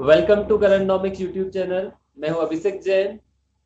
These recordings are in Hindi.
Welcome to Currentomics YouTube channel. मैं हूं अभिषेक जैन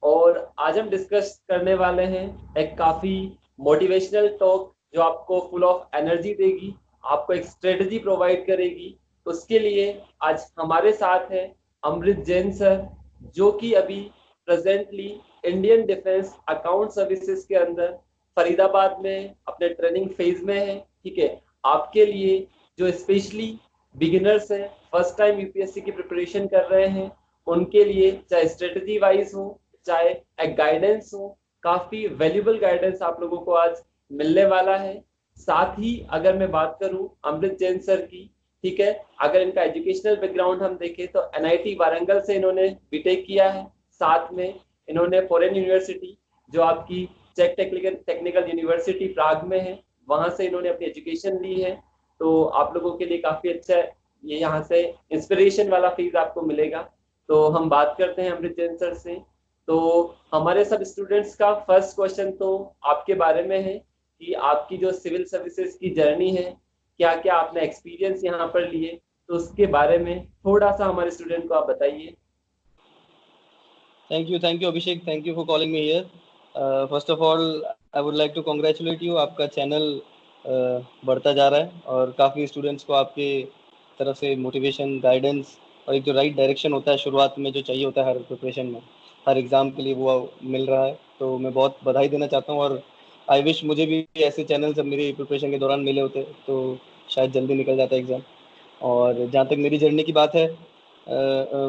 और आज हम डिस्कस करने वाले हैं एक काफी मोटिवेशनल टॉक जो आपको फुल ऑफ एनर्जी देगी, आपको एक स्ट्रेटजी प्रोवाइड करेगी। उसके लिए आज हमारे साथ है अमृत जैन सर, जो कि अभी presently Indian defence account services के अंदर फरीदाबाद में अपने ट्रेनिंग फेज में है। ठीक है, आपके लिए जो स्पेशली बिगिनर्स हैं, फर्स्ट टाइम यूपीएससी की प्रिपरेशन कर रहे हैं, उनके लिए चाहे स्ट्रेटजी वाइज हो, चाहे एक गाइडेंस हो, काफी वैल्यूबल गाइडेंस आप लोगों को आज मिलने वाला है। साथ ही अगर मैं बात करूं अमृत जैन सर की, ठीक है, अगर इनका एजुकेशनल बैकग्राउंड हम देखें तो एनआईटी वारंगल से इन्होंने बीटेक किया है। साथ में इन्होंने फॉरेन यूनिवर्सिटी, जो आपकी चेक टेक्निकल यूनिवर्सिटी प्राग में है, वहां से इन्होंने अपनी एजुकेशन ली है। तो आप लोगों के लिए काफी अच्छा ये यहाँ से इंस्पिरेशन वाला फीज आपको मिलेगा। तो हम बात करते हैं अमृत जैन सर से। तो हमारे सब स्टूडेंट्स का फर्स्ट क्वेश्चन तो आपके बारे में है कि आपकी जो सिविल सर्विसेज की जर्नी है, क्या क्या आपने एक्सपीरियंस यहाँ पर लिए, तो उसके बारे में थोड़ा सा हमारे स्टूडेंट को आप बताइए। Thank you, Abhishek. Thank you for calling me here. First of all, I would like to congratulate you. आपका चैनल बढ़ता जा रहा है और काफ़ी स्टूडेंट्स को आपके तरफ से मोटिवेशन, गाइडेंस और एक जो राइट डायरेक्शन होता है शुरुआत में जो चाहिए होता है हर प्रिपरेशन में, हर एग्ज़ाम के लिए, वो मिल रहा है। तो मैं बहुत बधाई देना चाहता हूँ और आई विश मुझे भी ऐसे चैनल सब मेरी प्रिपरेशन के दौरान मिले होते तो शायद जल्दी निकल जाता एग्ज़ाम। और जहाँ तक मेरी जर्नी की बात है,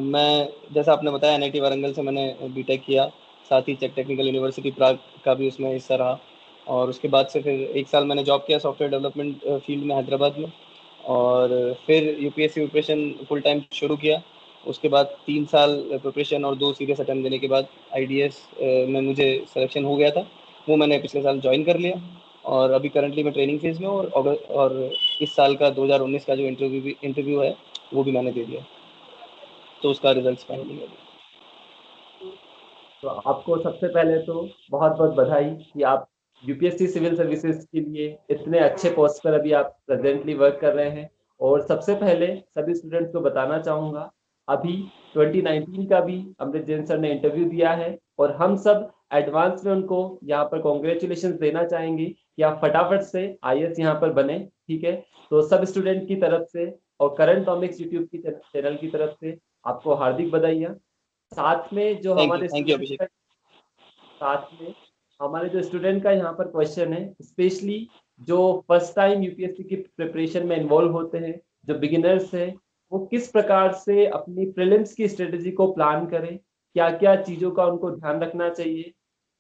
मैं जैसा आपने बताया एनआईटी वारंगल से मैंने बीटेक किया, साथ ही चेक टेक्निकल यूनिवर्सिटी प्राग का भी उसमें हिस्सा रहा। और उसके बाद से फिर 1 साल मैंने जॉब किया सॉफ्टवेयर डेवलपमेंट फील्ड में हैदराबाद में, और फिर यूपीएससी प्रिपरेशन फुल टाइम शुरू किया। उसके बाद 3 साल प्रिपरेशन और 2 सीरियस अटेम्प्ट देने के बाद आईडीएस में मुझे सिलेक्शन हो गया था, वो मैंने पिछले साल ज्वाइन कर लिया। और अभी करंटली मैं ट्रेनिंग फेज में हूँ और इस साल का 2019 का जो इंटरव्यू है वो भी मैंने दे दिया, तो उसका रिजल्ट फाइनली है। तो आपको सबसे पहले तो बहुत बहुत बधाई कि आप यूपीएससी सिविल सर्विसेज के लिए इतने अच्छे पोस्ट पर अभी आप प्रेजेंटली वर्क कर रहे हैं। और सबसे पहले सभी स्टूडेंट्स को बताना चाहूंगा, अभी 2019 का भी अमृत जैन सर ने इंटरव्यू दिया है और हम सब एडवांस में उनको यहाँ पर कॉन्ग्रेचुलेशन देना चाहेंगे कि आप फटाफट से आईएएस यहाँ पर बने। ठीक है, तो सब स्टूडेंट की तरफ से और करंट टॉमिक्स यूट्यूब की चैनल की तरफ से आपको हार्दिक बधाइयाँ। साथ में जो हमारे थैंक यू स्टूडेंट अभिषेक। का साथ में हमारे जो स्टूडेंट का यहाँ पर क्वेश्चन है, स्पेशली जो फर्स्ट टाइम यूपीएससी की प्रिपरेशन में इन्वॉल्व होते हैं, जो बिगिनर्स हैं, वो किस प्रकार से अपनी प्रीलिम्स की स्ट्रेटेजी को प्लान करें, क्या क्या चीजों का उनको ध्यान रखना चाहिए,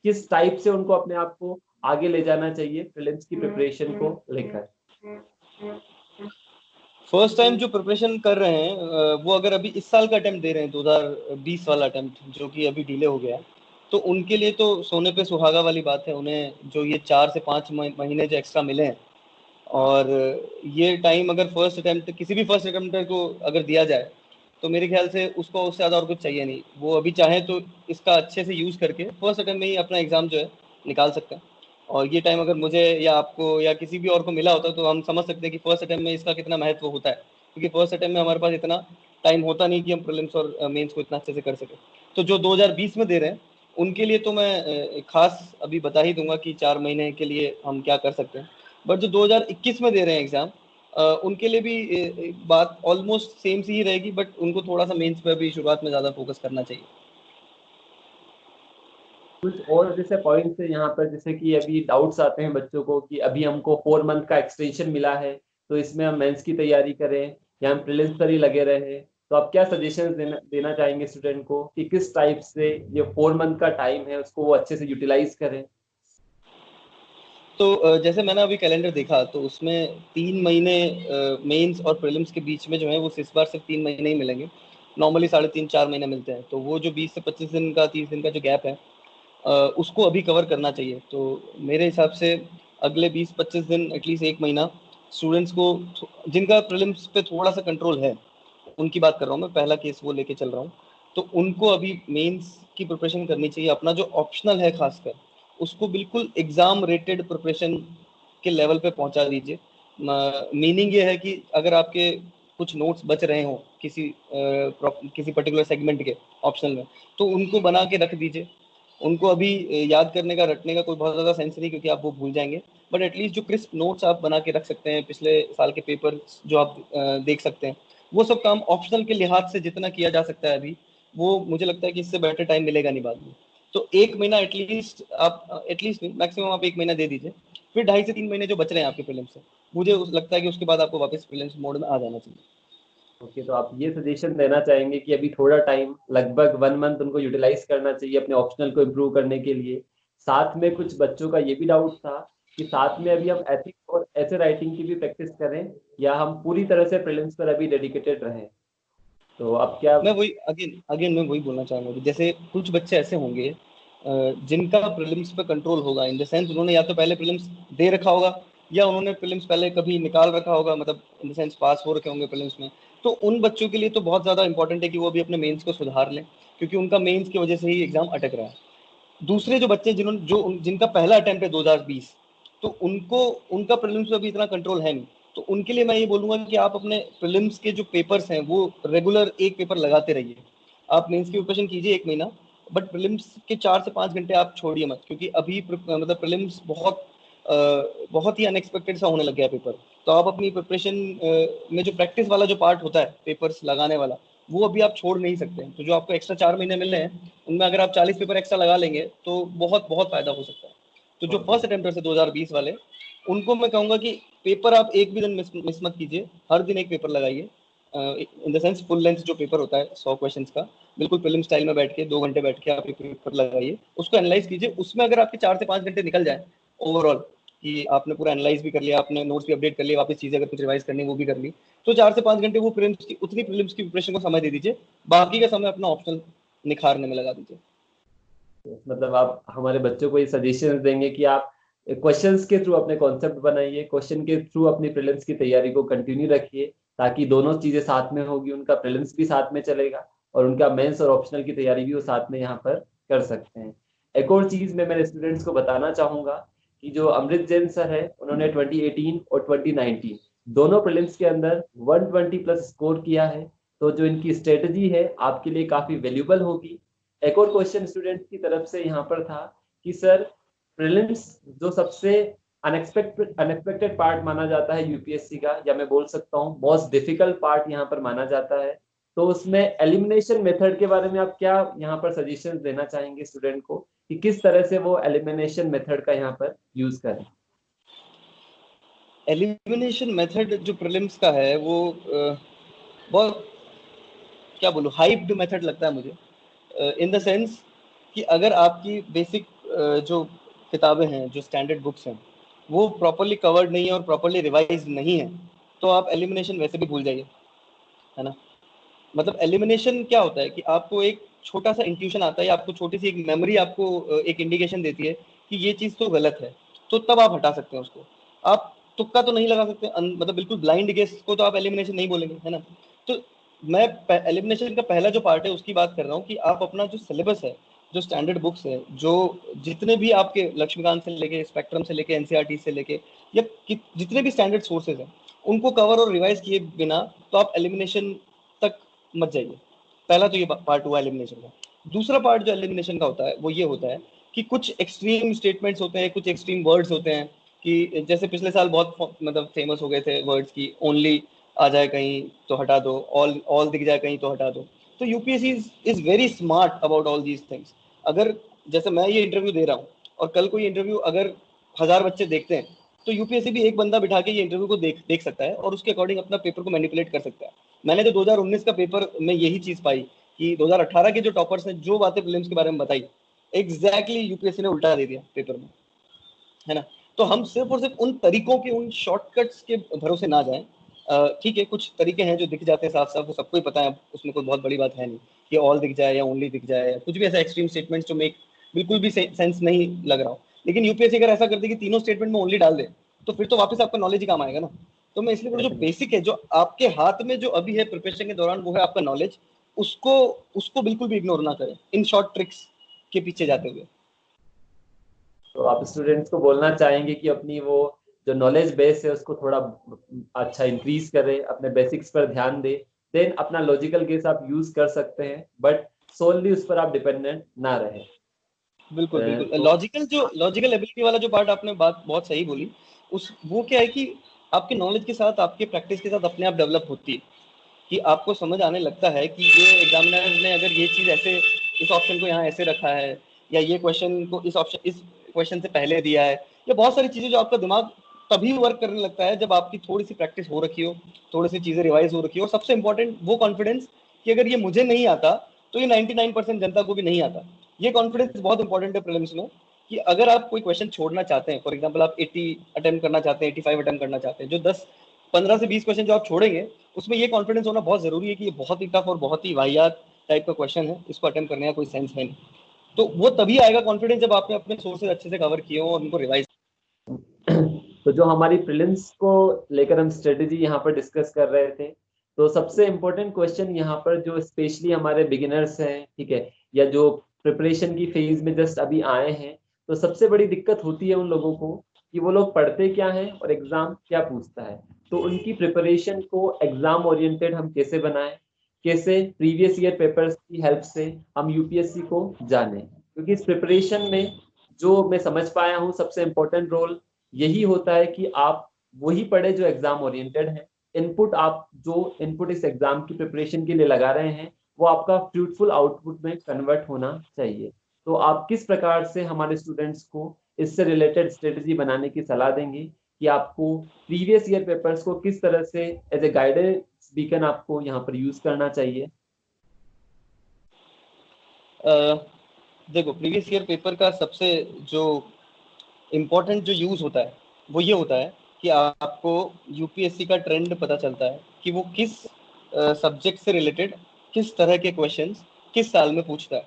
किस टाइप से उनको अपने आप को आगे ले जाना चाहिए प्रीलिम्स की प्रिपरेशन को लेकर। फर्स्ट टाइम जो प्रिपरेशन कर रहे हैं, वो अगर अभी इस साल का अटेम्प्ट दे रहे हैं 2020 वाला अटेम्प्ट जो कि अभी डिले हो गया है, तो उनके लिए तो सोने पे सुहागा वाली बात है। उन्हें जो ये 4 से 5 महीने जो एक्स्ट्रा मिले हैं, और ये टाइम अगर फर्स्ट अटेम्प्ट किसी भी फर्स्ट अटेम्प्टर को अगर दिया जाए तो मेरे ख्याल से उसको उससे ज़्यादा और कुछ चाहिए नहीं। वो अभी चाहे तो इसका अच्छे से यूज़ करके फर्स्ट अटेम्प्ट में ही अपना एग्ज़ाम जो है निकाल सकते हैं। और ये टाइम अगर मुझे या आपको या किसी भी और को मिला होता तो हम समझ सकते हैं कि फर्स्ट अटेम्प्ट में इसका कितना महत्व होता है, क्योंकि फर्स्ट अटेम्प्ट में हमारे पास इतना टाइम होता नहीं कि हम प्रीलिम्स और मेंस को इतना अच्छे से कर सकें। तो जो 2020 में दे रहे हैं उनके लिए तो मैं खास अभी बता ही दूंगा कि 4 महीने के लिए हम क्या कर सकते हैं। बट जो 2021 में दे रहे हैं एग्जाम, उनके लिए भी बात ऑलमोस्ट सेम सी ही रहेगी, बट उनको थोड़ा सा मेंस पर भी शुरुआत में ज़्यादा फोकस करना चाहिए। कुछ और जैसे पॉइंट्स है यहाँ पर, जैसे कि अभी डाउट्स आते हैं बच्चों को कि अभी हमको 4 मंथ का एक्सटेंशन मिला है, तो इसमें हम मेंस की तैयारी करें या हम प्रीलिम्स पर ही लगे रहे, तो आप क्या सजेशंस देना चाहेंगे स्टूडेंट को कि किस टाइप से ये 4 मंथ का टाइम है उसको वो अच्छे से यूटिलाइज करें। तो जैसे मैंने अभी कैलेंडर देखा तो उसमें 3 महीने मेंस और प्रीलिम्स के बीच में जो है वो इस बार सिर्फ 3 महीने ही मिलेंगे। नॉर्मली 3.5-4 महीने मिलते हैं, तो वो जो 20 से 25 दिन का 30 दिन का जो गैप है, उसको अभी कवर करना चाहिए। तो मेरे हिसाब से अगले 20-25 दिन, एटलीस्ट 1 महीना, स्टूडेंट्स को जिनका प्रीलिम्स पे थोड़ा सा कंट्रोल है, उनकी बात कर रहा हूँ मैं, पहला केस वो लेके चल रहा हूँ, तो उनको अभी मेंस की प्रिपरेशन करनी चाहिए। अपना जो ऑप्शनल है खासकर उसको बिल्कुल एग्जाम रेटेड प्रिपरेशन के लेवल पे पहुंचा दीजिए। मीनिंग ये है कि अगर आपके कुछ नोट्स बच रहे हो किसी पर्टिकुलर सेगमेंट के ऑप्शनल में, तो उनको बना के रख दीजिए। उनको अभी याद करने का, रटने का कोई बहुत ज़्यादा सेंस नहीं, क्योंकि आप वो भूल जाएंगे। बट एटलीस्ट जो क्रिस्प नोट्स आप बना के रख सकते हैं, पिछले साल के पेपर जो आप देख सकते हैं, वो सब काम ऑप्शनल के लिहाज से जितना किया जा सकता है अभी, वो मुझे लगता है कि इससे बेटर टाइम मिलेगा नहीं बाद में। तो 1 महीना एटलीस्ट मैक्सिमम आप 1 महीना दे दीजिए। फिर 2.5 से 3 महीने जो बच रहे हैं आपके प्रीलिम्स से, मुझे लगता है कि उसके बाद आपको वापस प्रीलिम्स मोड में आ जाना चाहिए। ओके, तो आप ये सजेशन देना चाहेंगे कि अभी थोड़ा टाइम, लगभग 1 मंथ उनको यूटिलाइज करना चाहिए अपने ऑप्शनल को इम्प्रूव करने के लिए। साथ में कुछ बच्चों का ये भी डाउट था कि साथ में अभी हम एथिक्स और ऐसे राइटिंग की भी प्रैक्टिस करें, या हम पूरी तरह से प्रीलिम्स पर अभी डेडिकेटेड रहें। तो अब क्या? मैं वही अगेन अगेन मैं वही बोलना चाहूंगा कि जैसे कुछ बच्चे ऐसे होंगे जिनका प्रीलिम्स पे कंट्रोल होगा, इन द सेंस उन्होंने या तो पहले प्रीलिम्स दे रखा होगा, या उन्होंने प्रीलिम्स पहले कभी निकाल रखा होगा, मतलब इन द सेंस पास हो रखे होंगे प्रीलिम्स में। तो उन बच्चों के लिए तो बहुत ज्यादा इंपॉर्टेंट है कि वो भी अपने मेंस को सुधार लें, क्योंकि उनका मेंस की वजह से ही एग्जाम अटक रहा है। दूसरे जो बच्चे जिनका पहला अटेम्प्ट है 2020, तो उनको उनका प्रीलिम्स पे अभी इतना कंट्रोल है नहीं। तो उनके लिए मैं ये बोलूंगा कि आप अपने प्रीलिम्स के जो पेपर्स हैं वो रेगुलर एक पेपर लगाते रहिए। आप मेंस की प्रिपरेशन कीजिए 1 महीना, बट प्रीलिम्स के 4 से 5 घंटे आप छोड़िए मत, क्योंकि अभी मतलब प्रीलिम्स बहुत ही अनएक्सपेक्टेड सा होने लग गया पेपर। तो आप अपनी प्रिपरेशन में जो प्रैक्टिस वाला जो पार्ट होता है पेपर्स लगाने वाला, वो अभी आप छोड़ नहीं सकते हैं। तो जो आपको एक्स्ट्रा 4 महीने मिल रहे हैं, उनमें अगर आप 40 पेपर एक्स्ट्रा लगा लेंगे तो बहुत बहुत फायदा हो सकता है। तो जो फर्स्ट अटेम्प्टर से 2020 वाले, उनको मैं कहूंगा कि पेपर आप एक भी दिन मिस मत कीजिए, हर दिन एक पेपर लगाइए। In the sense full length जो पेपर होता है 100 क्वेश्चंस का, बिल्कुल फिल्म स्टाइल में बैठ के 2 घंटे बैठ के आप एक पेपर लगाइए, उसको एनालाइज कीजिए। उसमें अगर आपके 4 से 5 घंटे निकल जाए ओवरऑल, कि आपने पूरा एनालाइज भी कर लिया, आपने नोट्स भी अपडेट कर लिया, वापस चीजें अगर कुछ रिवाइज करनी है वो भी कर ली, तो 4 से 5 घंटे वो उतनी प्रीलिम्स की प्रिपरेशन को समय दे दीजिए। बाकी का समय अपना ऑप्शनल निखारने में लगा दीजिए। मतलब आप हमारे बच्चों को ये सजेशन देंगे कि आप क्वेश्चंस के थ्रू अपने कॉन्सेप्ट बनाइए, क्वेश्चन के थ्रू अपनी प्रीलिम्स की तैयारी को कंटिन्यू रखिए, ताकि दोनों चीजें साथ में होगी, उनका प्रीलिम्स भी साथ में चलेगा और उनका मेंस और ऑप्शनल की तैयारी भी वो साथ में यहाँ पर कर सकते हैं। एक और चीज मैं मेरे स्टूडेंट्स को बताना चाहूंगा कि जो अमृत जैन सर है, उन्होंने 2018 और 2019 दोनों प्रीलिम्स के अंदर 120 प्लस स्कोर किया है। तो जो इनकी स्ट्रेटजी है आपके लिए काफी वैल्यूबल होगी। एक और क्वेश्चन स्टूडेंट की तरफ से यहाँ पर था कि सर, प्रीलिम्स जो सबसे अनएक्सपेक्टेड पार्ट माना जाता है यूपीएससी का, या मैं बोल सकता हूँ मोस्ट डिफिकल्ट पार्ट यहाँ पर माना जाता है, तो उसमें एलिमिनेशन मेथड के बारे में आप क्या यहाँ पर सजेशन देना चाहेंगे स्टूडेंट को कि किस तरह से वो एलिमिनेशन मेथड का यहाँ पर यूज करें? एलिमिनेशन मेथड जो प्रीलिम्स का है वो बहुत, क्या बोलूं, हाइप्ड मेथड लगता है मुझे। इन द सेंस कि अगर आपकी बेसिक जो किताबें हैं, जो स्टैंडर्ड बुक्स हैं, वो प्रॉपरली कवर्ड नहीं है और प्रॉपरली रिवाइज नहीं है, तो आप एलिमिनेशन वैसे भी भूल जाइए, है ना। मतलब एलिमिनेशन क्या होता है कि आपको एक छोटा सा इंट्यूशन आता है, आपको छोटी सी एक मेमोरी आपको एक इंडिकेशन देती है कि ये चीज तो गलत है, तो तब आप हटा सकते हैं उसको। आप तुक्का तो नहीं लगा सकते, मतलब बिल्कुल ब्लाइंड गेस को तो आप एलिमिनेशन नहीं बोलेंगे, है ना। तो मैं एलिमिनेशन का पहला जो पार्ट है उसकी बात कर रहा हूँ, कि आप अपना जो सिलेबस है, जो स्टैंडर्ड बुक्स है, जो जितने भी आपके लक्ष्मीकांत से लेके, स्पेक्ट्रम से लेके, एनसीईआरटी से लेके, या जितने भी स्टैंडर्ड सोर्सेज हैं, उनको कवर और रिवाइज किए बिना तो आप एलिमिनेशन तक मत जाइए। पहला तो ये पार्ट हुआ एलिमिनेशन का। दूसरा पार्ट जो एलिमिनेशन का होता है वो ये होता है कि कुछ एक्सट्रीम स्टेटमेंट्स होते हैं, कुछ एक्सट्रीम वर्ड्स होते हैं, कि जैसे पिछले साल बहुत मतलब फेमस हो गए थे वर्ड्स की, ओनली आ जाए कहीं तो हटा दो, ऑल ऑल दिख जाए कहीं तो हटा दो। तो UPSC is very smart about all these things. अगर जैसे मैं ये इंटरव्यू दे रहा हूँ और कल को ये इंटरव्यू अगर 1,000 बच्चे देखते हैं, तो यूपीएससी भी एक बंदा बिठा के ये इंटरव्यू को देख सकता है और उसके अकॉर्डिंग अपना पेपर को मैनिपुलेट कर सकता है। मैंने तो 2019 का पेपर में यही चीज पाई कि 2018 के जो टॉपर्स ने जो बातें प्रीलिम्स के बारे में बताई, एग्जैक्टली यूपीएससी ने उल्टा दे दिया पेपर में, है ना। तो हम सिर्फ और सिर्फ उन तरीकों के, उन शॉर्टकट्स के भरोसे ना जाएं। ठीक है, कुछ तरीके हैं जो दिख जाते हैं साफ साफ, वो सबको ही पता है, उसमें कोई बहुत बड़ी बात है नहीं कि ऑल दिख जाए या ओनली दिख जाए, या कुछ भी ऐसा एक्सट्रीम स्टेटमेंट जो मेक बिल्कुल भी सेंस नहीं लग रहा हो। लेकिन यूपीएससी अगर ऐसा कर दे कि तीनों स्टेटमेंट में ओनली डाल दे, तो फिर तो वापस आपका नॉलेज ही काम आएगा ना। तो मैं इसलिए बोलूं, जो बेसिक है, जो आपके हाथ में जो अभी है प्रिपरेशन के दौरान, वो है आपका नॉलेज। उसको उसको बिल्कुल भी इग्नोर ना करें इन शॉर्ट ट्रिक्स के पीछे जाते हुए। तो आप स्टूडेंट्स को बोलना चाहेंगे कि अपनी वो जो नॉलेज बेस है उसको थोड़ा अच्छा इंक्रीज करें, अपने बेसिक्स पर ध्यान दें, देन अपना लॉजिकल गेस आप यूज कर सकते हैं, बट सोनली उस पर आप डिपेंडेंट ना रहे। बिल्कुल बिल्कुल, तो लॉजिकल एबिलिटी वाला जो पार्ट आपने बात बहुत सही बोली। उस वो क्या है कि आपके नॉलेज के साथ, आपके प्रैक्टिस के साथ अपने आप डेवलप होती है, कि आपको समझ आने लगता है कि ये एग्जामिनर ने अगर ये चीज ऐसे, इस ऑप्शन को यहाँ ऐसे रखा है, या ये क्वेश्चन को इस क्वेश्चन से पहले दिया है, या बहुत सारी चीजें जो आपका दिमाग तभी वर्क करने लगता है जब आपकी थोड़ी सी प्रैक्टिस हो रखी हो, थोड़ी सी चीजें रिवाइज हो रखी हो। सबसे इंपॉर्टेंट वो कॉन्फिडेंस कि अगर ये मुझे नहीं आता तो ये 99% जनता को भी नहीं आता। ये कॉन्फिडेंस बहुत इंपॉर्टेंट है प्रीलिम्स में, कि अगर आप कोई क्वेश्चन छोड़ना चाहते हैं, फॉर एग्जाम्पल आप 80 अटेम्प्ट करना चाहते हैं, 85 अटेम्प्ट करना चाहते हैं, जो 15 से 20 क्वेश्चन जो आप छोड़ेंगे, उसमें ये कॉन्फिडेंस होना बहुत जरूरी है कि ये बहुत ही टफ और बहुत ही वाहियात टाइप का क्वेश्चन है, इसको अटेम्प्ट करने का कोई सेंस है नहीं। तो वो तभी आएगा कॉन्फिडेंस जब आपने अपने सोर्सेज अच्छे से कवर किए हो और उनको रिवाइज। तो जो हमारी प्रीलिम्स को लेकर हम स्ट्रेटेजी यहाँ पर डिस्कस कर रहे थे, तो सबसे इम्पोर्टेंट क्वेश्चन यहाँ पर जो स्पेशली हमारे बिगिनर्स हैं, ठीक है, या जो प्रिपरेशन की फेज में जस्ट अभी आए हैं, तो सबसे बड़ी दिक्कत होती है उन लोगों को कि वो लोग पढ़ते क्या हैं और एग्जाम क्या पूछता है। तो उनकी प्रिपरेशन को एग्जाम ओरिएंटेड हम कैसे बनाएं, कैसे प्रीवियस ईयर पेपर्स की हेल्प से हम यूपीएससी को जाने, क्योंकि इस प्रिपरेशन में जो मैं समझ पाया हूँ सबसे इम्पोर्टेंट रोल यही होता है कि आप वही पढ़े जो एग्जाम ओरिएंटेड है। इनपुट आप जो इनपुट इस एग्जाम की प्रिपरेशन के लिए लगा रहे हैं वो आपका फ्रूटफुल आउटपुट में कन्वर्ट होना चाहिए। तो आप किस प्रकार से हमारे स्टूडेंट्स को इससे रिलेटेड स्ट्रेटेजी बनाने की सलाह देंगे कि आपको प्रीवियस ईयर पेपर्स को किस तरह से एज ए गाइडेंस बीकन आपको यहाँ पर यूज करना चाहिए? देखो, प्रीवियस ईयर पेपर का सबसे जो इम्पोर्टेंट जो यूज होता है वो ये होता है कि आपको यूपीएससी का ट्रेंड पता चलता है कि वो किस सब्जेक्ट से रिलेटेड किस तरह के क्वेश्चंस किस साल में पूछता है।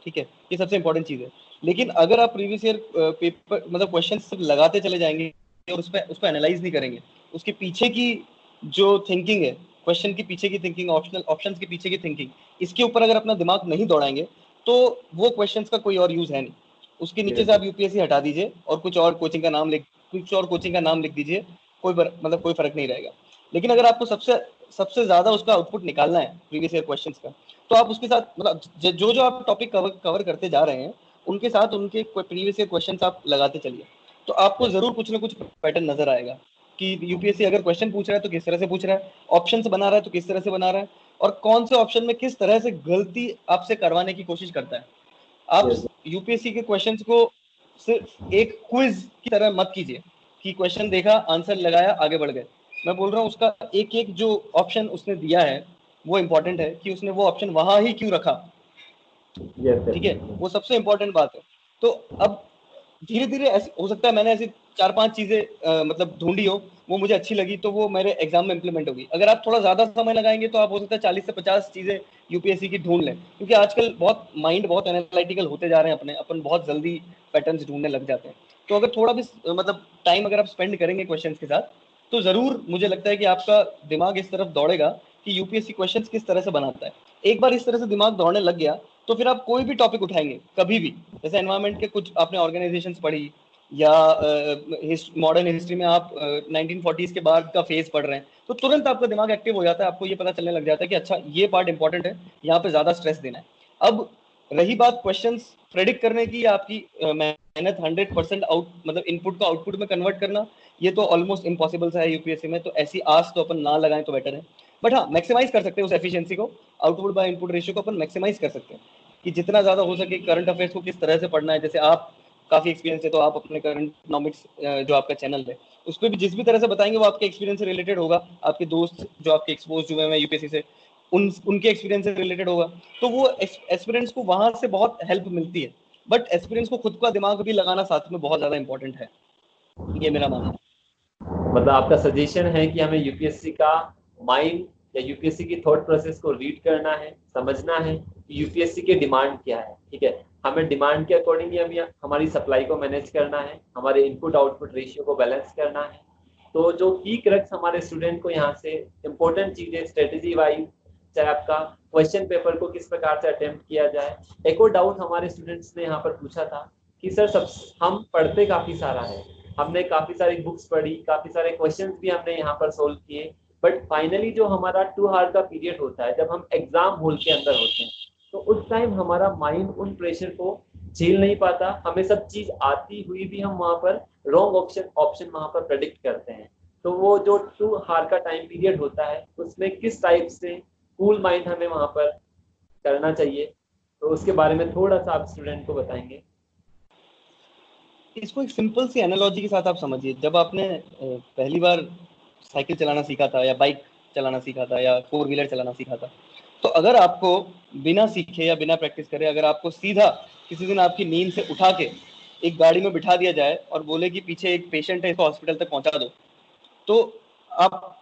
ठीक है, ये सबसे इंपॉर्टेंट चीज है। लेकिन अगर आप प्रीवियस ईयर पेपर मतलब क्वेश्चन सिर्फ लगाते चले जाएंगे और उस पर एनालाइज नहीं करेंगे, उसके पीछे की जो थिंकिंग है, क्वेश्चन के पीछे की थिंकिंग, ऑप्शन के पीछे की थिंकिंग, इसके ऊपर अगर अपना दिमाग नहीं दौड़ाएंगे तो वो क्वेश्चन का कोई और यूज है नहीं। उसके नीचे से आप यूपीएससी हटा दीजिए और कुछ और कोचिंग का नाम लिख दीजिए, मतलब कोई फर्क नहीं रहेगा। लेकिन अगर आपको सबसे ज्यादा उसका आउटपुट निकालना है प्रीवियस ईयर क्वेश्चंस का, तो आप उसके साथ मतलब जो आप टॉपिक कवर करते जा रहे हैं उनके साथ उनके प्रीवियस ईयर क्वेश्चंस आप लगाते चलिए, तो आपको जरूर कुछ ना कुछ पैटर्न नजर आएगा कि यूपीएससी अगर क्वेश्चन पूछ रहा है तो किस तरह से पूछ रहा है, ऑप्शन बना रहा है तो किस तरह से बना रहा है, और कौन से ऑप्शन में किस तरह से गलती आपसे करवाने की कोशिश करता है। आप यूपीएससी के क्वेश्चंस को सिर्फ एक क्विज की तरह मत कीजिए कि क्वेश्चन देखा, आंसर लगाया, आगे बढ़ गए। मैं बोल रहा हूँ उसका एक एक जो ऑप्शन उसने दिया है वो इंपॉर्टेंट है कि उसने वो ऑप्शन वहां ही क्यों रखा। ठीक है, वो सबसे इंपॉर्टेंट बात है। तो अब धीरे धीरे ऐसे हो सकता है मैंने ऐसी 4-5 चीजें मतलब ढूंढी हो, वो मुझे अच्छी लगी तो वो मेरे एग्जाम में इंप्लीमेंट होगी। अगर आप थोड़ा ज्यादा समय लगाएंगे तो आप हो सकता है 40 से 50 चीजें यूपीएससी की ढूंढ लें, क्योंकि आजकल बहुत माइंड बहुत एनालिटिकल होते जा रहे हैं, अपन बहुत जल्दी पैटर्न्स ढूंढने लग जाते हैं। तो अगर थोड़ा भी मतलब टाइम अगर आप स्पेंड करेंगे क्वेश्चन के साथ, तो जरूर मुझे लगता है कि आपका दिमाग इस तरफ दौड़ेगा कि यूपीएससी क्वेश्चन किस तरह से बनाता है। एक बार इस तरह से दिमाग दौड़ने लग गया तो फिर आप कोई भी टॉपिक उठाएंगे कभी भी, जैसे एनवायरमेंट के कुछ आपने ऑर्गेनाइजेशंस पढ़ी, या मॉडर्न हिस्ट्री में आप 1940s के बाद का फेज पढ़ रहे हैं, तो तुरंत आपका दिमाग एक्टिव हो जाता है, आपको ये पता चलने लग जाता है कि अच्छा ये पार्ट इंपॉर्टेंट है, यहाँ पे ज्यादा स्ट्रेस देना है। अब रही बात क्वेश्चंस प्रेडिक्ट करने की, आपकी मेहनत 100% आउट मतलब इनपुट को आउटपुट में कन्वर्ट करना, ये तो ऑलमोस्ट इम्पॉसिबल सा है यूपीएससी में, तो ऐसी आस तो अपन ना लगाएं तो बेटर है। बट हाँ, मैक्सिमाइज कर सकते हैं उस एफिशिएंसी को, आउटपुट बाय इनपुट रेशियो को अपन मैक्सिमाइज कर सकते हैं कि जितना ज्यादा हो सके करंट अफेयर्स को किस तरह से पढ़ना है। जैसे आप काफी एक्सपीरियंस है तो आप अपने करंट इकोनॉमिक्स जो आपका चैनल है उस पर भी जिस भी तरह से बताएंगे वो आपके एक्सपीरियंस से रिलेटेड होगा, आपके दोस्त जो आपके एक्सपोज हुए हैं यूपीएससी से उनके एक्सपीरियंस से रिलेटेड होगा, तो वो एक्सपीरियंस को वहां से बहुत हेल्प मिलती है। बट एक्सपीरियंस को खुद का दिमाग भी लगाना साथ में बहुत ज्यादा इंपॉर्टेंट है, ये मेरा मानना है। मतलब आपका सजेशन है कि हमें यूपीएससी का माइंड या यूपीएससी की थॉट प्रोसेस को रीड करना है, समझना है कि यूपीएससी के डिमांड क्या है। ठीक है, हमें डिमांड के अकॉर्डिंग ही हमें हमारी सप्लाई को मैनेज करना है, हमारे इनपुट आउटपुट रेशियो को बैलेंस करना है। तो जो की क्रक्स हमारे स्टूडेंट को यहाँ से इंपॉर्टेंट चीजें स्ट्रेटेजी वाइज, चाहे आपका क्वेश्चन पेपर को किस प्रकार से अटेम्प्ट किया जाए। एक और डाउट हमारे स्टूडेंट्स ने यहाँ पर पूछा था कि सर सब हम पढ़ते काफी सारा है, हमने काफी सारी बुक्स पढ़ी, काफी सारे क्वेश्चंस भी हमने यहाँ पर सोल्व किए, बट फाइनली जो हमारा 2 आवर का पीरियड होता है, जब हम एग्जाम हॉल के अंदर होते हैं, तो उस टाइम हमारा माइंड उन प्रेशर को झेल नहीं पाता, हमें सब चीज आती हुई भी हम वहां पर रॉन्ग ऑप्शन ऑप्शन वहां पर प्रेडिक्ट करते हैं। तो वो जो 2 आवर का टाइम पीरियड होता है, उसमें किस टाइप से कूल माइंड हमें वहां पर करना चाहिए, तो उसके बारे में थोड़ा सा आप स्टूडेंट को बताएंगे। इसको एक सिंपल सी एनालॉजी के साथ आप समझिए। जब आपने पहली बार साइकिल चलाना सीखा था या बाइक चलाना सीखा था या 4 व्हीलर चलाना सीखा था, तो अगर आपको बिना सीखे या बिना प्रैक्टिस करे अगर आपको सीधा किसी दिन आपकी नींद से उठा के एक गाड़ी में बिठा दिया जाए और बोले कि पीछे एक पेशेंट है, इसको हॉस्पिटल तक पहुंचा दो, तो आप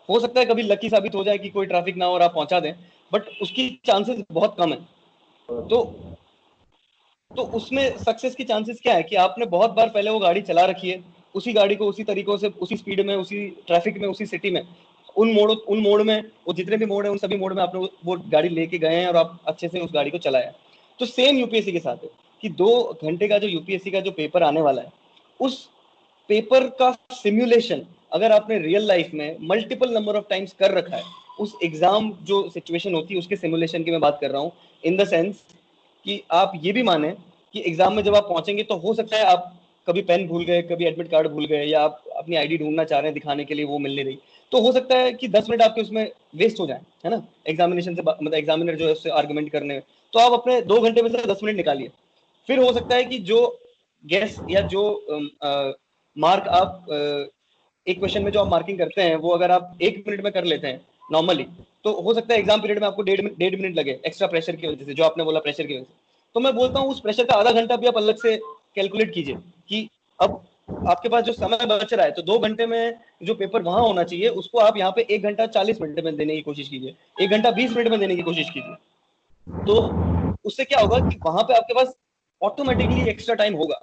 हो सकता है कभी लकी साबित हो जाए कि कोई ट्रैफिक ना हो और आप पहुंचा दें, बट उसकी चांसेस बहुत कम है। तो उसमें सक्सेस की चांसेस क्या है कि आपने बहुत बार पहले वो गाड़ी चला रखी है, उसी गाड़ी को उसी तरीकों से, उसी स्पीड में, उसी ट्रैफिक में, उसी सिटी में, उन मोड़ में, वो जितने भी मोड़ है उन सभी मोड़ में आपने वो गाड़ी लेके गए हैं और आप अच्छे से उस गाड़ी को चलाया। तो सेम यूपीएससी के साथ है कि 2 घंटे का जो यूपीएससी का जो पेपर आने वाला है, उस पेपर का सिमुलेशन अगर आपने रियल लाइफ में मल्टीपल नंबर ऑफ टाइम्स कर रखा है, उस एग्जाम जो सिचुएशन होती है उसके सिमुलेशन की मैं बात कर रहा हूँ, इन द सेंस कि आप ये भी माने कि एग्जाम में जब आप पहुंचेंगे तो हो सकता है आप कभी पेन भूल गए, कभी एडमिट कार्ड भूल गए, या आप अपनी आईडी ढूंढना चाह रहे हैं दिखाने के लिए, वो मिल नहीं रही, तो हो सकता है कि 10 मिनट आपके उसमें वेस्ट हो जाए, है ना, एग्जामिनेशन से मतलब एग्जामिनर जो है उससे आर्गुमेंट करने में। तो आप अपने 2 घंटे में से 10 मिनट निकालिए। फिर हो सकता है कि जो गेस या जो मार्क आप एक क्वेश्चन में जो आप मार्किंग करते हैं वो अगर आप 1 मिनट में कर लेते हैं नॉर्मली, तो हो सकता है एग्जाम पीरियड में आपको 1.5 मिनट लगे एक्स्ट्रा प्रेशर की वजह से, जो आपने बोला प्रेशर की वजह से। तो मैं बोलता हूँ उस प्रेशर का आधा घंटा भी आप अलग से कैलकुलेट कीजिए कि अब आपके पास जो समय बच रहा है, तो 2 घंटे में जो पेपर वहां होना चाहिए उसको आप यहाँ पे 1 घंटा 40 मिनट में देने की कोशिश कीजिए, 1 घंटा 20 मिनट में देने की कोशिश कीजिए। तो उससे क्या होगा कि वहां पे आपके पास ऑटोमेटिकली एक्स्ट्रा टाइम होगा,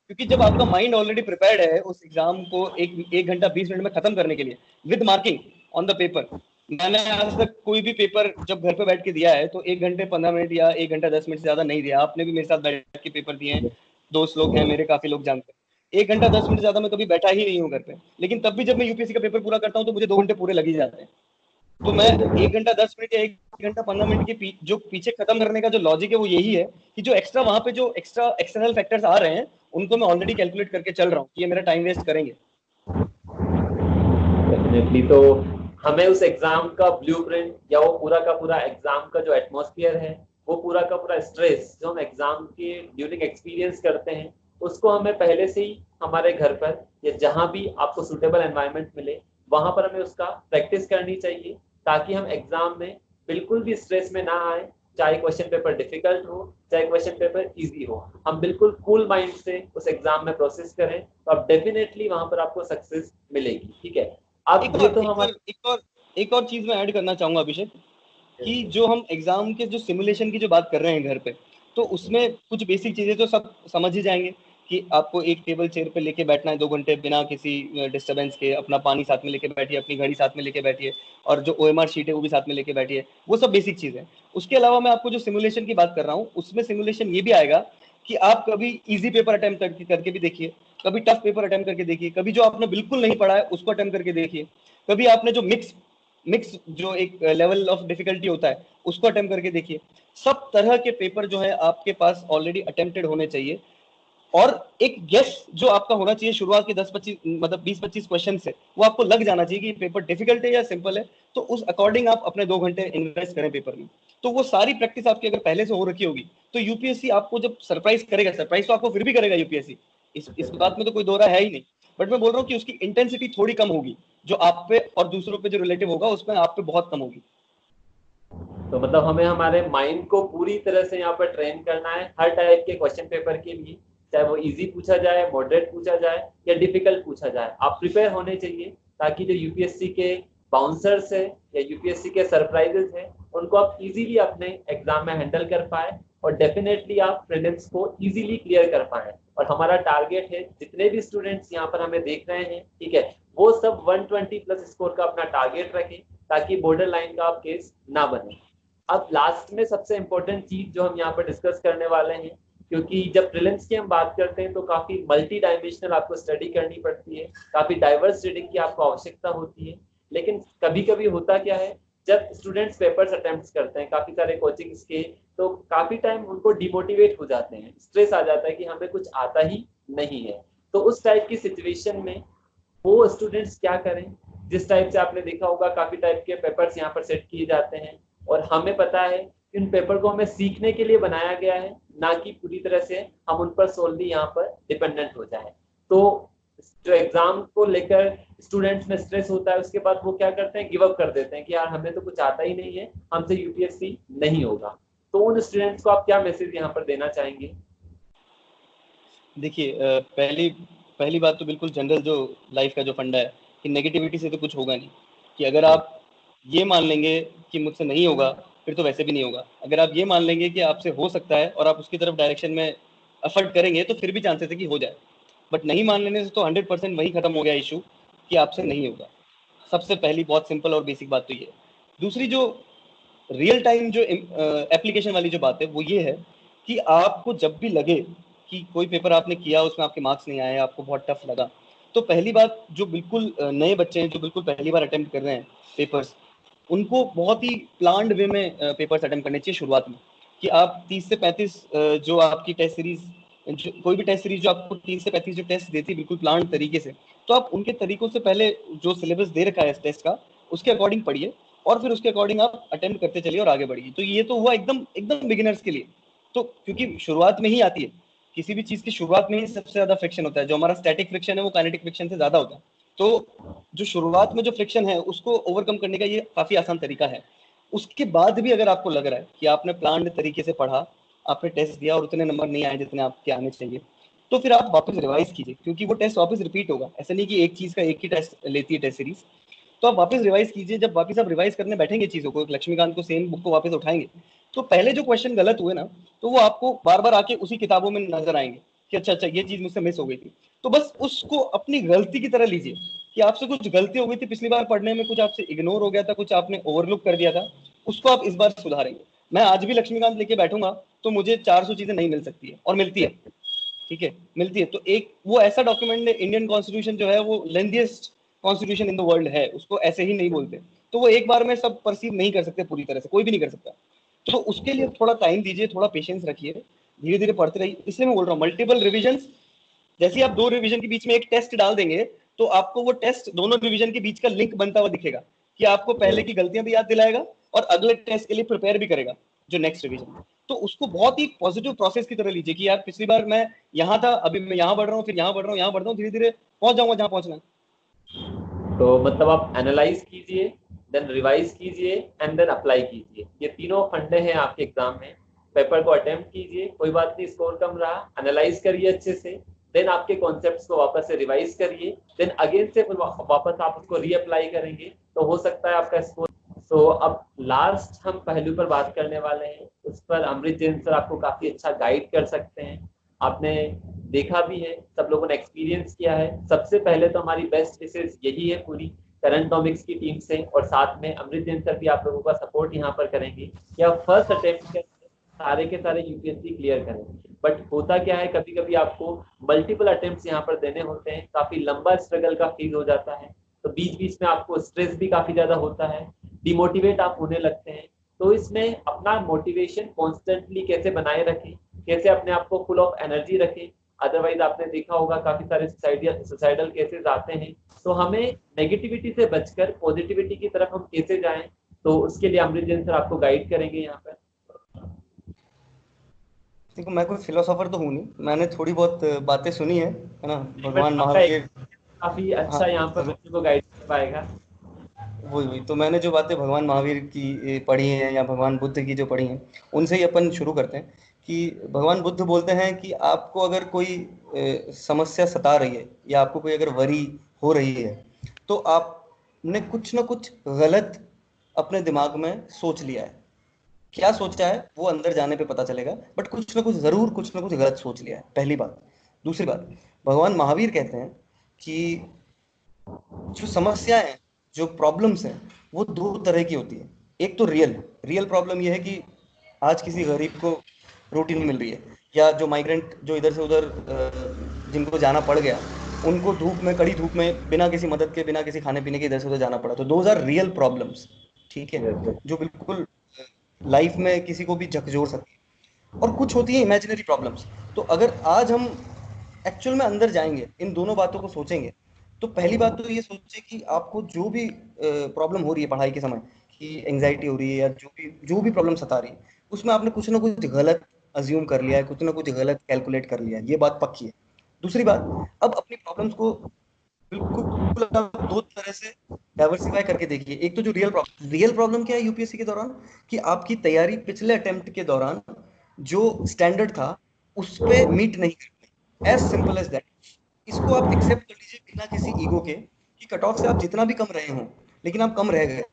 क्योंकि जब आपका माइंड ऑलरेडी प्रिपेयर्ड है उस एग्जाम को 1 घंटा 20 मिनट में खत्म करने के लिए with marking on the paper. मैंने आज तक कोई भी पेपर जब घर पे बैठ के दिया है तो 1 घंटे 15 मिनट या 1 घंटा 10 मिनट से ज्यादा नहीं दिया। आपने भी मेरे साथ बैठ के पेपर दिए हैं, दोस्त लोग हैं मेरे, काफी लोग जानते हैं। 1 घंटा 10 मिनट ज्यादा मैं कभी बैठा ही नहीं हूँ घर पे, लेकिन तब भी जब मैं यूपीएससी का पेपर पूरा करता हूँ तो मुझे 2 घंटे पूरे लग ही जाते हैं। तो मैं 1 घंटा 10 मिनट या 1 घंटा 15 मिनट के जो पीछे खत्म करने का जो लॉजिक है वो यही है कि जो एक्स्ट्रा वहां पे जो एक्स्ट्रा एक्सटर्नल फैक्टर्स आ रहे हैं उनको मैं ऑलरेडी कैलकुलेट करके चल रहा हूँ कि ये मेरा टाइम वेस्ट करेंगे। डेफिनेटली। तो हमें उस एग्जाम का ब्लूप्रिंट या वो पूरा का पूरा एग्जाम का जो एटमॉस्फेयर है, वो पूरा का पूरा स्ट्रेस जो हम एग्जाम के ड्यूरिंग एक्सपीरियंस करते हैं, उसको हमें पहले से ही हमारे घर पर या जहां भी आपको सुटेबल एनवायरनमेंट मिले वहां पर हमें उसका प्रैक्टिस करनी चाहिए, ताकि हम एग्जाम में बिल्कुल भी स्ट्रेस में ना आए। चाहे क्वेश्चन पेपर डिफिकल्ट हो, चाहे क्वेश्चन पेपर इजी हो, हम बिल्कुल कूल माइंड से उस एग्जाम में प्रोसेस करें, तो आप डेफिनेटली वहां पर आपको सक्सेस मिलेगी। ठीक है, अब एक ये और तो एक और हमारे एक और एक और चीज मैं ऐड करना चाहूंगा अभिषेक, कि जो हम एग्जाम के जो सिमुलेशन की जो बात कर रहे हैं घर पे, तो उसमें कुछ बेसिक चीजें तो सब समझ ही जाएंगे कि आपको एक टेबल चेयर पे लेके बैठना है 2 घंटे बिना किसी डिस्टरबेंस के, अपना पानी साथ में लेके बैठिए, अपनी घड़ी साथ में लेके बैठिए, और जो ओएमआर शीट है वो भी साथ में लेके बैठिए। वो सब बेसिक चीज है। उसके अलावा मैं आपको जो सिमुलेशन की बात कर रहा हूँ उसमें सिमुलेशन ये भी आएगा कि आप कभी इजी पेपर अटेम्प्ट करके भी देखिए, कभी टफ पेपर अटेम्प्ट करके देखिए, कभी जो आपने बिल्कुल नहीं पढ़ा है उसको अटेम्प्ट करके देखिए, कभी आपने जो मिक्स मिक्स जो एक लेवल ऑफ डिफिकल्टी होता है उसको अटेम्प्ट करके देखिए। सब तरह के पेपर जो है आपके पास ऑलरेडी अटेम्प्टेड होने चाहिए, और एक गेस जो आपका होना चाहिए शुरुआत के 10-25 मतलब 20-25 क्वेश्चन से, वो आपको लग जाना चाहिए कि पेपर डिफिकल्ट है या सिंपल है। तो उस अकॉर्डिंग आप अपने 2 घंटे इन्वेस्ट करें पेपर में। तो वो सारी प्रैक्टिस आपकी अगर पहले से हो रखी होगी तो यूपीएससी आपको जब सरप्राइज करेगा, सरप्राइज तो आपको फिर भी करेगा यूपीएससी, इस बात में तो कोई दो राय है ही नहीं, बट मैं बोल रहा हूँ कि उसकी इंटेंसिटी थोड़ी कम होगी, जो आप पे और दूसरों पे जो रिलेटिव होगा उसमें आप पे बहुत कम होगी। तो मतलब हमें हमारे माइंड को पूरी तरह से यहाँ पर ट्रेन करना है हर टाइप के क्वेश्चन पेपर के लिए, चाहे वो इजी पूछा जाए, मॉडरेट पूछा जाए या डिफिकल्ट पूछा जाए, आप प्रिपेयर होने चाहिए, ताकि जो यूपीएससी के बाउंसर्स है या यूपीएससी के सरप्राइजेस है उनको आप इजीली अपने एग्जाम में हैंडल कर पाए, और डेफिनेटली आप प्रीलिम्स को इजीली क्लियर कर पाए। और हमारा टारगेट है जितने भी स्टूडेंट्स यहाँ पर हमें देख रहे हैं, ठीक है, वो सब 120 प्लस स्कोर का अपना टारगेट रखें, ताकि बॉर्डर लाइन का आप केस ना बने। अब लास्ट में सबसे इम्पोर्टेंट चीज जो हम यहाँ पर डिस्कस करने वाले हैं, क्योंकि जब प्रीलिम्स की हम बात करते हैं तो काफी मल्टी डायमेंशनल आपको स्टडी करनी पड़ती है, काफी डाइवर्स रीडिंग की आपको आवश्यकता होती है, लेकिन कभी कभी होता क्या है, जब स्टूडेंट्स पेपर्स अटेम्प्ट करते हैं काफी सारे कोचिंग्स के, तो काफी टाइम उनको डिमोटिवेट हो जाते हैं, स्ट्रेस आ जाता है कि हमें कुछ आता ही नहीं है। तो उस टाइप की सिचुएशन में वो स्टूडेंट्स क्या करें? जिस टाइप से आपने देखा होगा काफी टाइप के पेपर्स यहाँ पर सेट किए जाते हैं, और हमें पता है कि उन पेपर को हमें सीखने के लिए बनाया गया है, ना कि पूरी तरह से हम उन पर सोलली यहाँ पर डिपेंडेंट हो जाए। तो जो एग्जाम को लेकर स्टूडेंट्स में स्ट्रेस होता है, उसके बाद वो क्या करते हैं, गिव अप कर देते हैं कि यार हमें तो कुछ आता ही नहीं है, हमसे यूपीएससी नहीं होगा। तो उन स्टूडेंट्स को आप क्या मैसेज यहाँ पर देना चाहेंगे? देखिए, पहली पहली बात तो बिल्कुल जनरल जो लाइफ का जो फंडा है कि नेगेटिविटी से तो कुछ होगा नहीं। कि अगर आप ये मान लेंगे कि मुझसे नहीं होगा, फिर तो वैसे भी नहीं होगा। अगर आप ये मान लेंगे कि आपसे हो सकता है और आप उसकी तरफ डायरेक्शन में एफर्ट करेंगे, तो फिर भी चांसेस है कि हो जाए। बट नहीं मान लेने से तो 100% वही खत्म हो गया इशू कि आपसे नहीं होगा। सबसे पहली बहुत सिंपल और बेसिक बात तो ये है। दूसरी जो रियल टाइम जो एप्लीकेशन वाली जो बात है वो ये है कि आपको जब भी लगे कि कोई पेपर आपने किया उसमें आपके मार्क्स नहीं आए, आपको बहुत टफ लगा, तो पहली बात जो बिल्कुल नए बच्चे हैं जो बिल्कुल पहली बार अटेम्प्ट कर रहे हैं पेपर्स, उनको बहुत ही प्लान्ड वे में पेपर्स अटेम्प्ट करने चाहिए शुरुआत में। कि आप 30 से 35 जो आपकी टेस्ट सीरीज, कोई भी टेस्ट सीरीज जो आपको 30 से 35 जो टेस्ट देती है बिल्कुल प्लान तरीके से, तो आप उनके तरीकों से पहले जो सिलेबस दे रखा है इस टेस्ट का उसके अकॉर्डिंग पढ़िए, और फिर उसके अकॉर्डिंग आप अटेम्प्ट करते चलिए और आगे बढ़िए। तो ये तो हुआ एकदम एकदम बिगिनर्स के लिए। तो क्योंकि शुरुआत में ही आती है, किसी भी चीज की शुरुआत में ही सबसे ज्यादा फ्रिक्शन होता है। जो हमारा स्टैटिक फ्रिक्शन है वो काइनेटिक फ्रिक्शन से ज्यादा होता है। तो जो शुरुआत में जो फ्रिक्शन है उसको ओवरकम करने का ये काफी आसान तरीका है। उसके बाद भी अगर आपको लग रहा है कि आपने प्लान तरीके से पढ़ा, आपने टेस्ट दिया और उतने नंबर नहीं आए जितने आपके आने चाहिए, तो फिर आप वापस रिवाइज कीजिए, क्योंकि वो टेस्ट वापस रिपीट होगा। ऐसा नहीं कि एक चीज का एक ही टेस्ट लेती है टेस्ट सीरीज। तो आप वापस रिवाइज कीजिए। जब वापस आप रिवाइज करने बैठेंगे चीजों को, लक्ष्मीकांत को सेम बुक को वापस उठाएंगे, तो पहले जो क्वेश्चन गलत हुए ना, तो वो आपको बार बार आके उसी किताबों में नजर आएंगे कि अच्छा अच्छा ये चीज मुझसे मिस हो गई थी। तो बस उसको अपनी गलती की तरह लीजिए कि आपसे कुछ गलती हो गई थी पिछली बार पढ़ने में, कुछ आपसे इग्नोर हो गया था, कुछ आपने ओवरलुक कर दिया था, उसको आप इस बार सुधारेंगे। मैं आज भी लक्ष्मीकांत लेके बैठूंगा तो मुझे 400 चीजें नहीं मिल सकती है, और मिलती है। ठीक है, मिलती है। तो एक वो ऐसा डॉक्यूमेंट है, इंडियन कॉन्स्टिट्यूशन जो है वो lengthiest constitution in the world है, उसको ऐसे ही नहीं बोलते। तो वो एक बार में सब परसीव नहीं कर सकते पूरी तरह से, कोई भी नहीं कर सकता। तो उसके लिए थोड़ा टाइम दीजिए, थोड़ा पेशेंस रखिए, धीरे धीरे पढ़ते रहिए। इसलिए मैं बोल रहा हूँ मल्टीपल रिविजन। जैसे आप 2 रिवीजन के बीच में एक टेस्ट डाल देंगे, तो आपको वो टेस्ट दोनों रिवीजन के बीच का लिंक बनता हुआ दिखेगा कि आपको पहले की गलतियां भी याद दिलाएगा और अगले टेस्ट के लिए प्रिपेयर भी करेगा जो नेक्स्ट रिवीजन। तो उसको बहुत ही पॉजिटिव प्रोसेस की तरह लीजिए कि यार पिछली बार मैं यहाँ था, अभी मैं यहाँ बढ़ रहा हूँ, फिर यहाँ बढ़ रहा हूँ, यहाँ बढ़ रहा हूँ, धीरे धीरे पहुंच जाऊंगा जहाँ पहुंचना है। तो मतलब आप एनालाइज कीजिए, देन रिवाइज कीजिए, एंड देन अप्लाई कीजिए। ये तीनों फंडे हैं आपके एग्जाम में। पेपर को अटेम्प्ट कीजिए, कोई बात नहीं स्कोर कम रहा, एनालाइज करिए अच्छे से, देन आपके कॉन्सेप्ट्स को वापस से रिवाइज करिए, देन अगेन से फिर वापस आप उसको रीअप्लाई करेंगे, तो हो सकता है आपका स्कोर। तो अब लास्ट हम पहलू पर बात करने वाले हैं, उस पर अमृत जैन सर आपको काफी अच्छा गाइड कर सकते हैं। आपने देखा भी है, सब लोगों ने एक्सपीरियंस किया है। सबसे पहले तो हमारी बेस्ट विशेष यही है पूरी करंट टॉमिक्स की टीम से, और साथ में अमृत जैन सर भी आप लोगों का सपोर्ट यहाँ पर करेंगे कि आप फर्स्ट अटेम्प्ट सारे के सारे यूपीएससी क्लियर करें। बट होता क्या है, कभी कभी आपको मल्टीपल अटेम्प्ट्स यहाँ पर देने होते हैं, काफी लंबा स्ट्रगल का फील हो जाता है, तो बीच बीच में आपको स्ट्रेस भी काफी ज्यादा होता है, डिमोटिवेट आप होने लगते हैं। तो इसमें अपना मोटिवेशन कॉन्स्टेंटली कैसे बनाए रखें, कैसे अपने आप को फुल ऑफ एनर्जी रखें। अदरवाइज आपने देखा होगा काफी सारे सुसाइडल केसेस आते हैं। तो हमें नेगेटिविटी से बचकर पॉजिटिविटी की तरफ हम कैसे जाएं, तो उसके लिए अमृत जैन सर आपको गाइड करेंगे यहाँ पर। देखो, मैं कोई फिलोसोफर तो हूँ नहीं, मैंने थोड़ी बहुत बातें सुनी है ना, बट भगवान आपका महावीर। काफी हाँ, अच्छा यहाँ पर बच्चों को गाइड कर पाएगा। वही वही तो मैंने जो बातें भगवान महावीर की पढ़ी हैं या भगवान बुद्ध की जो पढ़ी हैं, उनसे ही अपन शुरू करते हैं। कि भगवान बुद्ध बोलते हैं कि आपको अगर कोई समस्या सता रही है या आपको कोई अगर वरी हो रही है, तो आपने कुछ ना कुछ गलत अपने दिमाग में सोच लिया है। क्या सोचा है वो अंदर जाने पे पता चलेगा, बट कुछ ना कुछ जरूर कुछ ना कुछ गलत सोच लिया है, पहली बात। दूसरी बात, भगवान महावीर कहते हैं कि जो समस्याएं हैं, जो प्रॉब्लम्स हैं, वो दो तरह की होती है। एक तो रियल रियल प्रॉब्लम ये है कि आज किसी गरीब को रोटी नहीं मिल रही है, या जो माइग्रेंट जो इधर से उधर जिनको जाना पड़ गया, उनको धूप में, कड़ी धूप में, बिना किसी मदद के, बिना किसी खाने पीने के इधर से उधर जाना पड़ा। तो दोज आर रियल प्रॉब्लम्स, ठीक है, Yes, yes. जो बिल्कुल लाइफ में किसी को भी झकझोर सकती है। और कुछ होती है इमेजिनरी प्रॉब्लम्स। तो अगर आज हम एक्चुअल में अंदर जाएंगे, इन दोनों बातों को सोचेंगे, तो पहली बात तो ये सोचे कि आपको जो भी प्रॉब्लम हो रही है पढ़ाई के समय, कि एंजाइटी हो रही है या जो भी प्रॉब्लम सता रही है, उसमें आपने कुछ ना कुछ गलत अज्यूम कर लिया है, कुछ ना कुछ गलत कैलकुलेट कर लिया है, ये बात पक्की है। दूसरी बात, अब अपनी प्रॉब्लम्स को बिल्कुल आप दो तरह से डाइवर्सिफाई करके देखिए। एक तो जो रियल प्रॉब्लम क्या है यूपीएससी के दौरान, कि आपकी तैयारी पिछले अटेम्प्ट के दौरान जो स्टैंडर्ड था उस पे मीट नहीं कर पाई, एज सिंपल एज दैट। इसको आप एक्सेप्ट कर लीजिए बिना किसी ईगो के, कि कट ऑफ से आप जितना भी कम रहे हो, लेकिन आप कम रह गए।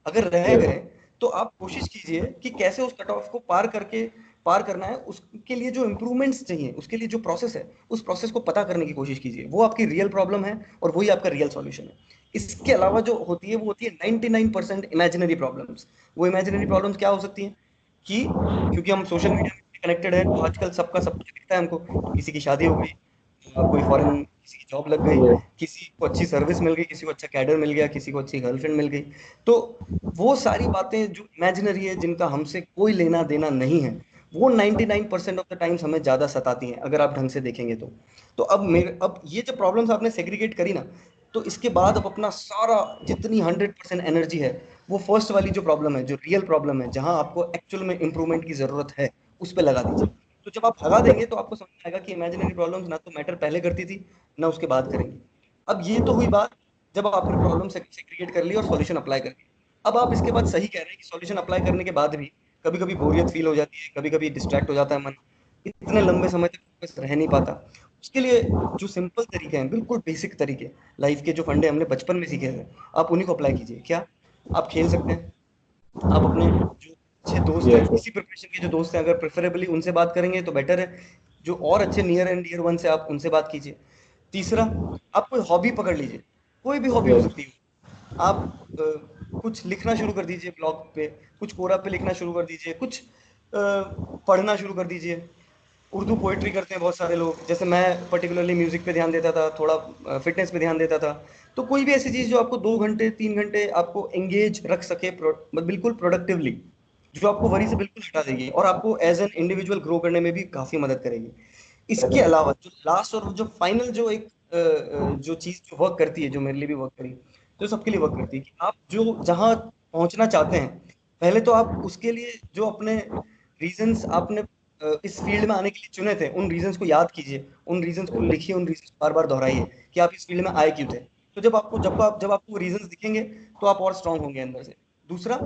अगर रह Yes. गए तो आप कोशिश कीजिए कि कैसे उस कट ऑफ को पार करना है। उसके लिए जो इम्प्रूवमेंट्स चाहिए, उसके लिए जो प्रोसेस है, उस प्रोसेस को पता करने की कोशिश कीजिए। वो आपकी रियल प्रॉब्लम है और वही आपका रियल सॉल्यूशन है। इसके अलावा जो होती है वो होती है 99% इमेजिनरी प्रॉब्लम्स। वो इमेजिनरी प्रॉब्लम्स क्या हो सकती हैं, कि क्योंकि हम सोशल मीडिया में कनेक्टेड है, तो आजकल सबका सब कुछ दिखता है हमको। किसी की शादी हो गई, कोई फॉरेन किसी की जॉब लग गई, Yes. किसी को अच्छी सर्विस मिल गई, किसी को अच्छा कैडर मिल गया, किसी को अच्छी गर्लफ्रेंड मिल गई। तो वो सारी बातें जो इमेजिनरी है, जिनका हमसे कोई लेना देना नहीं है, वो 99% ऑफ द टाइम्स हमें ज्यादा सताती हैं, अगर आप ढंग से देखेंगे तो। तो अब ये जो प्रॉब्लम्स आपने सेग्रीगेट करी ना, तो इसके बाद अब अपना सारा जितनी 100% एनर्जी है, वो फर्स्ट वाली जो प्रॉब्लम है, जो रियल प्रॉब्लम है, जहां आपको एक्चुअल में इंप्रूवमेंट की जरूरत है, उस पर लगा दीजिए। तो जब आप लगा देंगे तो आपको समझ में आएगा कि इमेजिनरी प्रॉब्लम्स ना तो मैटर पहले करती थी, ना उसके बाद करेंगी। अब ये तो हुई बात जब आपने प्रॉब्लम सेग्रीगेट कर ली और सॉल्यूशन अप्लाई कर लिया। अब आप इसके बाद सही कह रहे हैं कि सॉल्यूशन अप्लाई करने के बाद भी कभी कभी बोरियत फील हो जाती है, कभी कभी डिस्ट्रैक्ट हो जाता है मन, इतने लंबे समय तक फोकस रह नहीं पाता। उसके लिए जो सिंपल तरीके हैं, बिल्कुल बेसिक तरीके, लाइफ के जो फंडे हमने बचपन में सीखे थे, आप उन्हीं को अप्लाई कीजिए। क्या आप खेल सकते हैं? आप अपने जो अच्छे दोस्त हैं, Yes, yes. इसी प्रोफेशन के जो दोस्त हैं, अगर प्रेफरेबली उनसे बात करेंगे तो बेटर है। जो और अच्छे नियर एंड डियर वन से, आप उनसे बात कीजिए। तीसरा, आप कोई हॉबी पकड़ लीजिए, कोई भी हॉबी हो Yes. सकती है। आप कुछ लिखना शुरू कर दीजिए ब्लॉग पे, कुछ कोरा पे लिखना शुरू कर दीजिए, कुछ पढ़ना शुरू कर दीजिए। उर्दू पोएट्री करते हैं बहुत सारे लोग, जैसे मैं पर्टिकुलरली म्यूजिक पे ध्यान देता था, थोड़ा फिटनेस पे ध्यान देता था। तो कोई भी ऐसी चीज जो आपको 2 घंटे 3 घंटे आपको एंगेज रख सके, बिल्कुल प्रोडक्टिवली, जो आपको वरी से बिल्कुल हटा देगी और आपको एज एन इंडिविजुअल ग्रो करने में भी काफी मदद करेगी। इसके अलावा जो लास्ट और जो फाइनल जो एक जो चीज जो वर्क करती है, जो मेरे लिए भी वर्क करी, जो सबके लिए वर्क करती है, कि आप जो जहां पहुंचना चाहते हैं, पहले तो आप उसके लिए जो अपने रीजंस आपने इस फील्ड में आने के लिए चुने थे, उन रीजंस को याद कीजिए, उन रीजंस को लिखिए, उन रीजंस को बार बार दोहराइए कि आप इस फील्ड में आए क्यों थे। तो जब आपको रीजंस दिखेंगे, तो आप और स्ट्रांग होंगे अंदर से। दूसरा,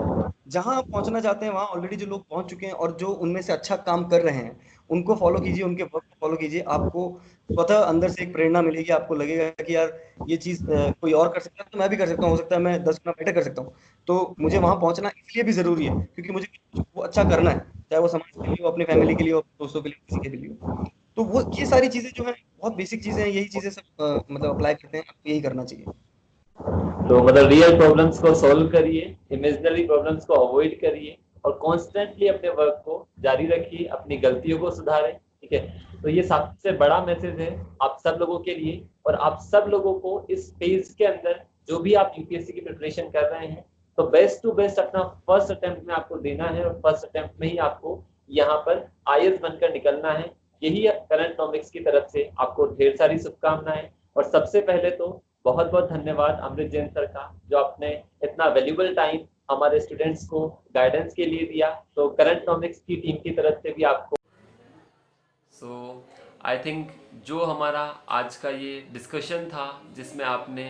जहां आप पहुंचना चाहते हैं, वहां ऑलरेडी जो लोग पहुंच चुके हैं और जो उनमें से अच्छा काम कर रहे हैं, उनको फॉलो कीजिए, उनके वर्क को फॉलो कीजिए। आपको स्वतः अंदर से एक प्रेरणा मिलेगी, आपको लगेगा कि यार ये चीज कोई और कर सकता है तो मैं भी कर सकता हूँ, हो सकता है मैं 10 गुना बेटर कर सकता हूँ। तो मुझे वहां पहुंचना इसलिए भी जरूरी है क्योंकि मुझे कुछ वो अच्छा करना है, चाहे वो समाज के लिए हो, अपनी फैमिली के लिए हो, दोस्तों के लिए, किसी के लिए हो। तो वो ये सारी चीजें जो है बहुत बेसिक चीजें हैं, यही चीजें सब मतलब अप्लाई करते हैं, आपको यही करना चाहिए। तो मतलब रियल प्रॉब्लम्स को सॉल्व करिए, इमेजिनरी प्रॉब्लम्स को अवॉइड करिए और कॉन्स्टेंटली अपने वर्क को जारी रखिए, अपनी गलतियों को सुधारें। ठीक है, तो ये सबसे बड़ा मैसेज है आप सब लोगों के लिए। और आप सब लोगों को इस फेज के अंदर, जो भी आप यूपीएससी की प्रिपरेशन कर रहे हैं, तो बेस्ट टू बेस्ट अपना फर्स्ट अटेम्प्ट में आपको देना है और फर्स्ट अटेम्प्ट में ही आपको यहाँ पर आईएएस बनकर निकलना है। यही करंट टॉपिक्स की तरफ से आपको ढेर सारी शुभकामनाएं। और सबसे पहले तो बहुत बहुत धन्यवाद अमृत जैन सर का, जो आपने इतना वैल्यूबल टाइम हमारे स्टूडेंट्स को गाइडेंस के लिए दिया। तो करंट टॉपिक्स की टीम की तरफ से भी आपको आई थिंक जो हमारा आज का ये डिस्कशन था, जिसमें आपने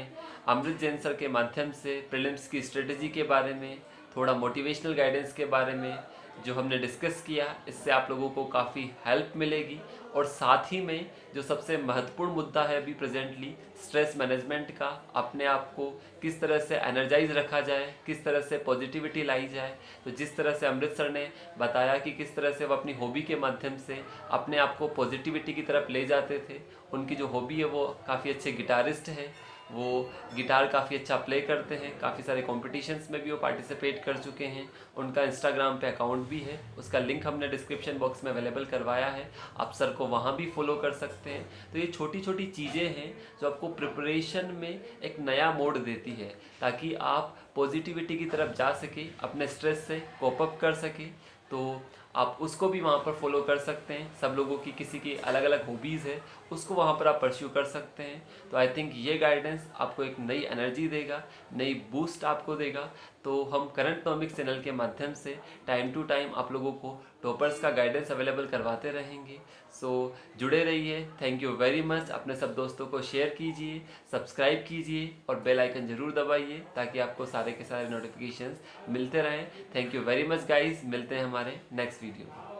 अमृत जैन सर के माध्यम से प्रीलिम्स की स्ट्रेटजी के बारे में, थोड़ा मोटिवेशनल गाइडेंस के बारे में जो हमने डिस्कस किया, इससे आप लोगों को काफ़ी हेल्प मिलेगी। और साथ ही में जो सबसे महत्वपूर्ण मुद्दा है अभी प्रेजेंटली, स्ट्रेस मैनेजमेंट का, अपने आप को किस तरह से एनर्जाइज रखा जाए, किस तरह से पॉजिटिविटी लाई जाए। तो जिस तरह से अमृत सर ने बताया कि किस तरह से वो अपनी हॉबी के माध्यम से अपने आप को पॉजिटिविटी की तरफ ले जाते थे। उनकी जो हॉबी है वो काफ़ी अच्छे गिटारिस्ट हैं, वो गिटार काफ़ी अच्छा प्ले करते हैं, काफ़ी सारे कॉम्पिटिशन्स में भी वो पार्टिसिपेट कर चुके हैं। उनका इंस्टाग्राम पे अकाउंट भी है, उसका लिंक हमने डिस्क्रिप्शन बॉक्स में अवेलेबल करवाया है, आप सर को वहाँ भी फॉलो कर सकते हैं। तो ये छोटी छोटी चीज़ें हैं जो आपको प्रिपरेशन में एक नया मोड देती है, ताकि आप पॉजिटिविटी की तरफ जा सके, अपने स्ट्रेस से कोप अप कर सके। तो आप उसको भी वहाँ पर फॉलो कर सकते हैं। सब लोगों की किसी की अलग अलग हॉबीज़ है, उसको वहाँ पर आप परस्यू कर सकते हैं। तो आई थिंक ये गाइडेंस आपको एक नई एनर्जी देगा, नई बूस्ट आपको देगा। तो हम करंट टॉपिक चैनल के माध्यम से टाइम टू टाइम आप लोगों को टॉपर्स का गाइडेंस अवेलेबल करवाते रहेंगे। सो जुड़े रहिए। Thank you very much. अपने सब दोस्तों को शेयर कीजिए, सब्सक्राइब कीजिए और बेल आइकन ज़रूर दबाइए, ताकि आपको सारे के सारे नोटिफिकेशंस मिलते रहें। Thank you very much guys, मिलते हैं हमारे नेक्स्ट वीडियो में।